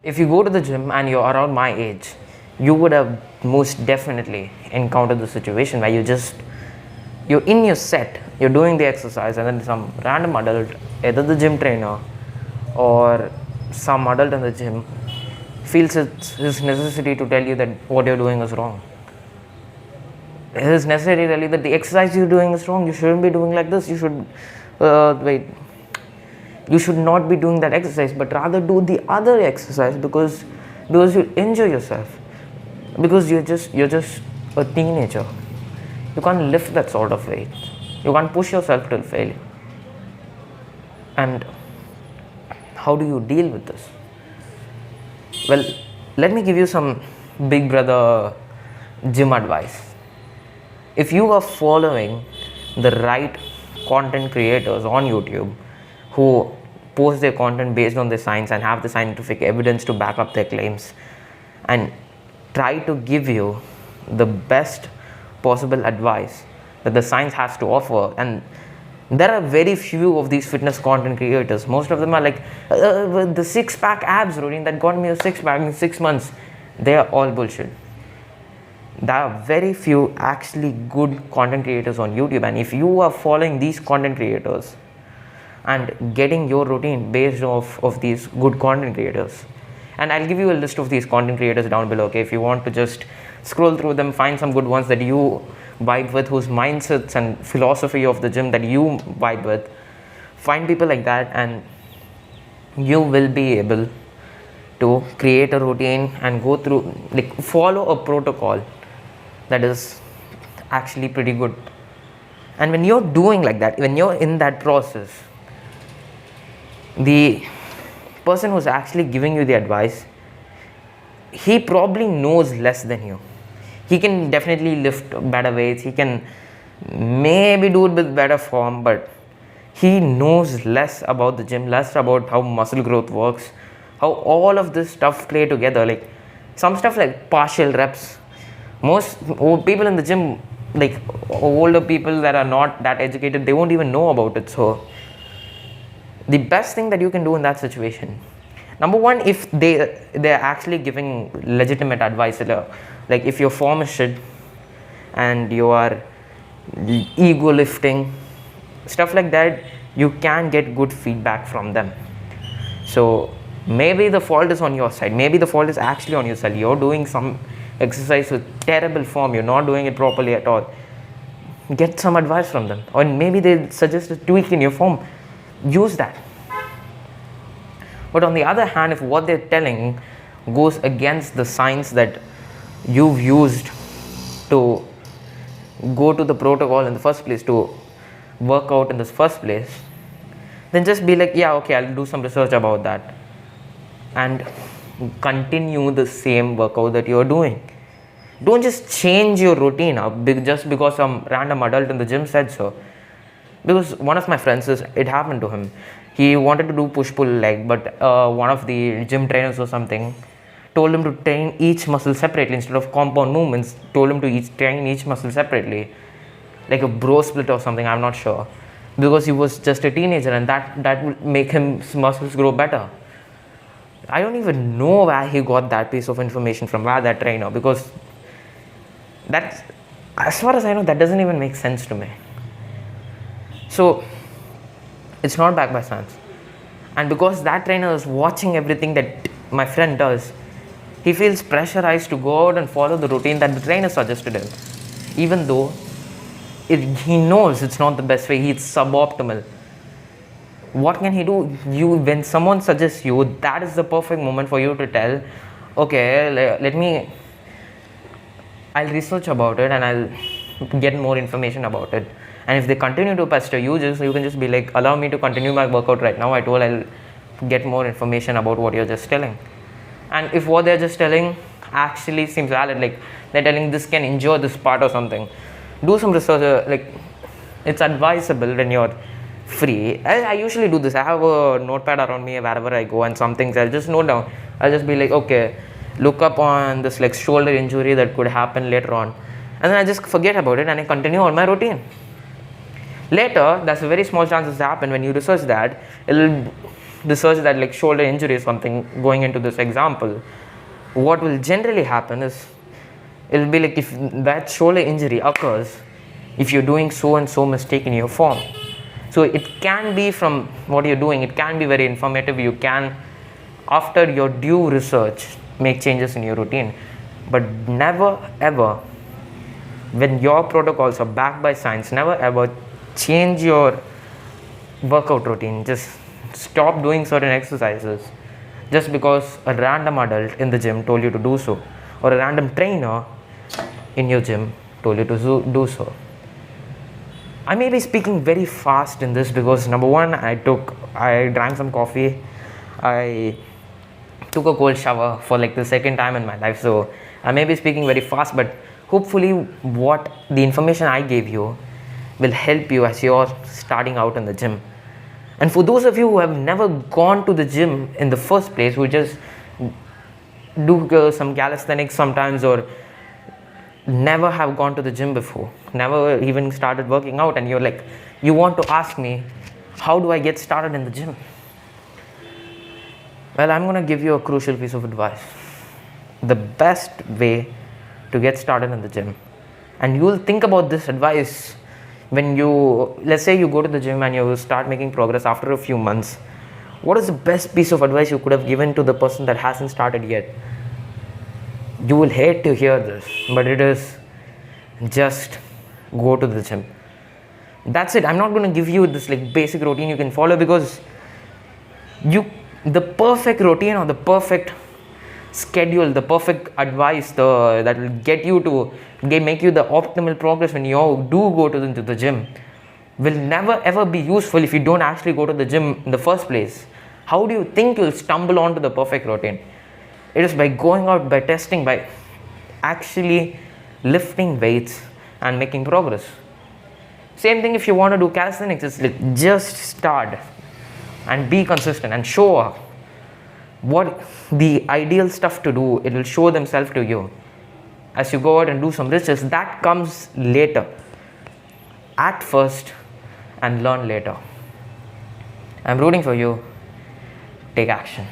If you go to the gym and you're around my age, you would have most definitely encountered the situation where you're in your set, you're doing the exercise, and then some random adult, either the gym trainer or some adult in the gym, feels it's his necessity to tell you that what you're doing is wrong. It is necessary to tell you that the exercise you're doing is wrong. You shouldn't be doing like this. You should you should not be doing that exercise, but rather do the other exercise because you injure yourself, because you're just a teenager. You can't lift that sort of weight. You can't push yourself till failure. And how do you deal with this? Well, let me give you some big brother gym advice. If you are following the right content creators on YouTube who post their content based on the science and have the scientific evidence to back up their claims and try to give you the best possible advice that the science has to offer, and there are very few of these fitness content creators. Most of them are like the six-pack abs routine that got me a six-pack in 6 months. They are all bullshit. There are very few actually good content creators on YouTube, and if you are following these content creators and getting your routine based off of these good content creators, and I'll give you a list of these content creators down below, okay? If you want to just scroll through them, find some good ones that you vibe with, whose mindsets and philosophy of the gym that you vibe with, find people like that, and you will be able to create a routine and go through, like, follow a protocol that is actually pretty good. And when you're doing like that, when you're in that process, the person who's actually giving you the advice, he probably knows less than you. He can definitely lift better weights, he can maybe do it with better form, but he knows less about the gym, less about how muscle growth works, how all of this stuff play together. Like some stuff like partial reps, most people in the gym, like older people that are not that educated, they won't even know about it. So the best thing that you can do in that situation, number one, if they're actually giving legitimate advice, like if your form is shit and you are ego lifting, stuff like that, you can get good feedback from them. So maybe the fault is on your side, maybe the fault is actually on your side. You're doing some exercise with terrible form, you're not doing it properly at all. Get some advice from them, or maybe they suggest a tweak in your form, use that. But on the other hand, if what they're telling goes against the science that you've used to go to the protocol in the first place, to work out in the first place, then just be like, yeah, okay, I'll do some research about that and continue the same workout that you're doing. Don't just change your routine up just because some random adult in the gym said so. Because one of my friends, it happened to him. He wanted to do push-pull leg, but one of the gym trainers or something told him to train each muscle separately instead of compound movements. Told him to train each muscle separately, like a bro split or something, I'm not sure. Because he was just a teenager, and that would make his muscles grow better. I don't even know where he got that piece of information from, where that trainer, because that's, as far as I know, that doesn't even make sense to me. So it's not backed by science. And because that trainer is watching everything that my friend does, he feels pressurized to go out and follow the routine that the trainer suggested him, even though he knows it's not the best way, it's suboptimal. What can he do? When someone suggests you, that is the perfect moment for you to tell, okay, I'll research about it and I'll get more information about it. And if they continue to pester you, you can just be like, allow me to continue my workout right now. I'll get more information about what you're just telling. And if what they're just telling actually seems valid, like they're telling this can injure this part or something, do some research. Like, it's advisable when you're free. I usually do this. I have a notepad around me wherever I go, and some things I'll just note down. I'll just be like, okay, look up on this like shoulder injury that could happen later on, and then I just forget about it and I continue on my routine. Later, there's a very small chance this happen when you research that it'll research that like shoulder injury is something, going into this example, what will generally happen is, it'll be like if that shoulder injury occurs, if you're doing so and so mistake in your form. So it can be from what you're doing, it can be very informative. You can, after your due research, make changes in your routine. But never ever, when your protocols are backed by science, never ever change your workout routine. Just stop doing certain exercises just because a random adult in the gym told you to do so, or a random trainer in your gym told you to do so. I may be speaking very fast in this because number one, I drank some coffee, I took a cold shower for like the second time in my life, so I may be speaking very fast, but hopefully what the information I gave you will help you as you're starting out in the gym. And for those of you who have never gone to the gym in the first place, who just do some calisthenics sometimes, or never have gone to the gym before, never even started working out, and you want to ask me, how do I get started in the gym? Well, I'm going to give you a crucial piece of advice. The best way to get started in the gym, and you'll think about this advice when let's say you go to the gym and you start making progress after a few months. What is the best piece of advice you could have given to the person that hasn't started yet? You will hate to hear this, but it is just go to the gym. That's it. I'm not going to give you this like basic routine you can follow, because the perfect routine or the perfect schedule, the perfect advice that will get you to make you the optimal progress when you do go to the gym will never ever be useful if you don't actually go to the gym in the first place. How do you think you'll stumble onto the perfect routine? It is by going out, by testing, by actually lifting weights and making progress. Same thing if you want to do calisthenics, it's like just start and be consistent and show up. What the ideal stuff to do, it will show themselves to you. As you go out and do some research, that comes later. Act first and learn later. I'm rooting for you. Take action.